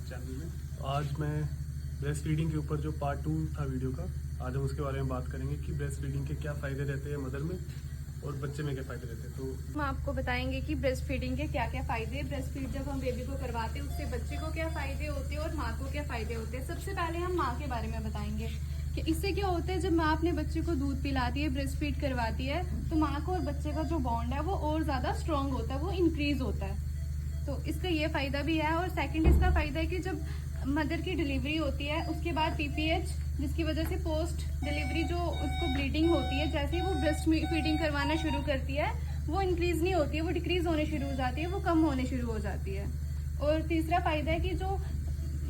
Channel में। आज मैं ब्रेस्ट फीडिंग के ऊपर जो पार्ट 2 था वीडियो का, आज हम उसके बारे में बात करेंगे कि ब्रेस्ट फीडिंग के क्या फ़ायदे रहते हैं मदर में और बच्चे में क्या फ़ायदे रहते हैं। तो हम आपको बताएंगे कि ब्रेस्ट फीडिंग के क्या क्या फ़ायदे हैं, ब्रेस्ट फीड जब हम बेबी को करवाते हैं उससे बच्चे को क्या फ़ायदे होते हैं और माँ को क्या फ़ायदे होते हैं। सबसे पहले हम माँ के बारे में बताएंगे कि इससे क्या होता है। जब माँ अपने बच्चे को दूध पिलाती है, ब्रेस्ट फीड करवाती है, तो माँ को और बच्चे का जो बॉन्ड है वो और ज़्यादा स्ट्रॉन्ग होता है, वो इंक्रीज होता है। तो इसका ये फ़ायदा भी है। और सेकंड इसका फ़ायदा है कि जब मदर की डिलीवरी होती है उसके बाद पीपीएच, जिसकी वजह से पोस्ट डिलीवरी जो उसको ब्लीडिंग होती है, जैसे ही वो ब्रेस्ट फीडिंग करवाना शुरू करती है वो इंक्रीज़ नहीं होती है, वो डिक्रीज़ होने शुरू हो जाती है, वो कम होने शुरू हो जाती है। और तीसरा फ़ायदा है कि जो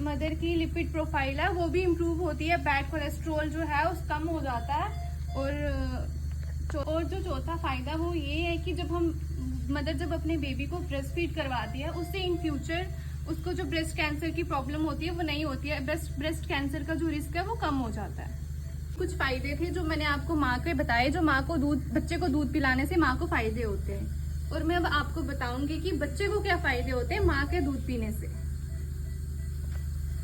मदर की लिपिड प्रोफाइल है वो भी इम्प्रूव होती है, बैड कोलेस्ट्रॉल जो है उस कम हो जाता है। और जो चौथा फ़ायदा वो ये है कि जब हम मदर जब अपने बेबी को ब्रेस्ट फीड करवाती है उससे इन फ्यूचर उसको जो ब्रेस्ट कैंसर की प्रॉब्लम होती है वो नहीं होती है, ब्रेस्ट कैंसर का जो रिस्क है वो कम हो जाता है। कुछ फ़ायदे थे जो मैंने आपको माँ के बताए, जो माँ को बच्चे को दूध पिलाने से माँ को फ़ायदे होते हैं। और मैं अब आपको बताऊंगी कि बच्चे को क्या फ़ायदे होते हैं माँ के दूध पीने से।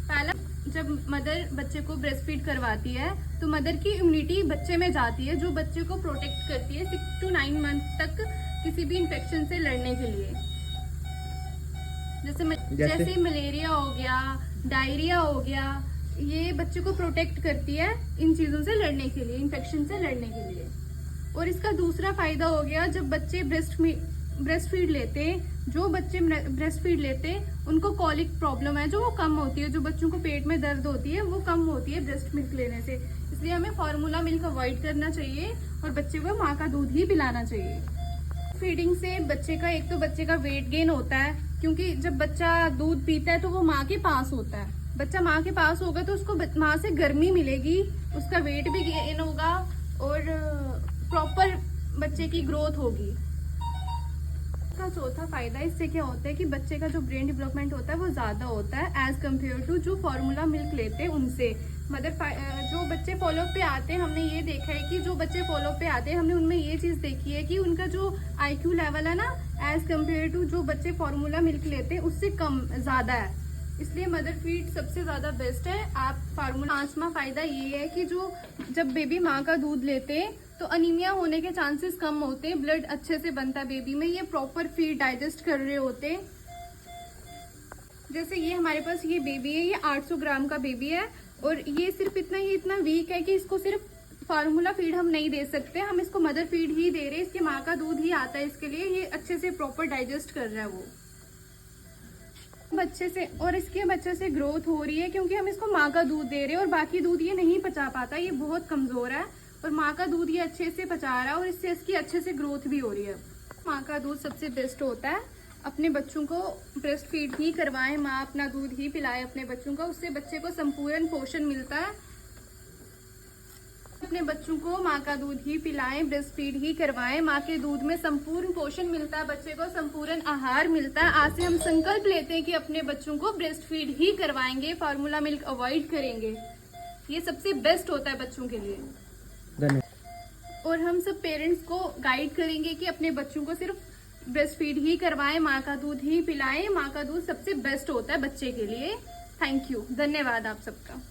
पहला, जब मदर बच्चे को ब्रेस्ट फीड करवाती है तो मदर की इम्यूनिटी बच्चे में जाती है, जो बच्चे को प्रोटेक्ट करती है 6 to 9 मंथ तक किसी भी इन्फेक्शन से लड़ने के लिए। जैसे मलेरिया हो गया, डायरिया हो गया, ये बच्चे को प्रोटेक्ट करती है इन चीज़ों से लड़ने के लिए, इन्फेक्शन से लड़ने के लिए। और इसका दूसरा फायदा हो गया, जब बच्चे ब्रेस्ट फीड लेते हैं, जो बच्चे ब्रेस्ट फीड लेते हैं उनको कॉलिक प्रॉब्लम है जो वो कम होती है, जो बच्चों को पेट में दर्द होती है वो कम होती है ब्रेस्ट मिल्क लेने से। इसलिए हमें फार्मूला मिल्क अवॉइड करना चाहिए और बच्चे को माँ का दूध ही पिलाना चाहिए। फीडिंग से बच्चे का एक तो बच्चे का वेट गेन होता है, क्योंकि जब बच्चा दूध पीता है तो वो माँ के पास होता है। बच्चा माँ के पास होगा तो उसको माँ से गर्मी मिलेगी, उसका वेट भी गेन होगा और प्रॉपर बच्चे की ग्रोथ होगी। इसका चौथा फायदा, इससे क्या होता है कि बच्चे का जो ब्रेन डेवलपमेंट होता है वो ज़्यादा होता है एज कम्पेयर टू जो फार्मूला मिल्क लेते हैं उनसे। जो बच्चे फॉलोअप पे आते हैं, हमने ये देखा है कि जो बच्चे फॉलोअप पे आते हैं हमने उनमें ये चीज़ देखी है कि उनका जो IQ लेवल है ना, एज कम्पेयर टू जो बच्चे फार्मूला मिल्क लेते हैं उससे कम ज़्यादा है। इसलिए मदर फीड सबसे ज़्यादा बेस्ट है। आप फार्मूला। पांचवा फायदा ये है कि जब बेबी माँ का दूध लेते हैं तो अनीमिया होने के चांसेस कम होते हैं, ब्लड अच्छे से बनता है बेबी में, ये प्रॉपर फीड डाइजेस्ट कर रहे होते हैं। जैसे ये हमारे पास ये बेबी है, ये 800 ग्राम का बेबी है और ये सिर्फ इतना वीक है कि इसको सिर्फ फार्मूला फीड हम नहीं दे सकते, हम इसको मदर फीड ही दे रहे हैं। इसके माँ का दूध ही आता है इसके लिए, ये अच्छे से प्रॉपर डाइजेस्ट कर रहा है वो बच्चे से। और इसके बच्चे से ग्रोथ हो रही है क्योंकि हम इसको माँ का दूध दे रहे हैं और बाकी दूध ये नहीं पचा पाता, ये बहुत कमजोर है, और माँ का दूध ये अच्छे से पचा रहा है और इससे इसकी अच्छे से ग्रोथ भी हो रही है। माँ का दूध सबसे बेस्ट होता है। अपने बच्चों को ब्रेस्ट फीड ही करवाएं, माँ अपना दूध ही पिलाए अपने बच्चों को, उससे बच्चे को संपूर्ण पोषण मिलता है। अपने बच्चों को माँ का दूध ही पिलाएं, ब्रेस्ट फीड ही करवाएं, माँ के दूध में संपूर्ण पोषण मिलता है, बच्चे को संपूर्ण आहार मिलता है। आज से हम संकल्प लेते हैं कि अपने बच्चों को ब्रेस्ट फीड ही करवाएंगे, फार्मूला मिल्क अवॉइड करेंगे, ये सबसे बेस्ट होता है बच्चों के लिए। और हम सब पेरेंट्स को गाइड करेंगे कि अपने बच्चों को सिर्फ ब्रेस्ट फीड ही करवाएं, माँ का दूध ही पिलाएं, माँ का दूध सबसे बेस्ट होता है बच्चे के लिए। थैंक यू, धन्यवाद आप सबका।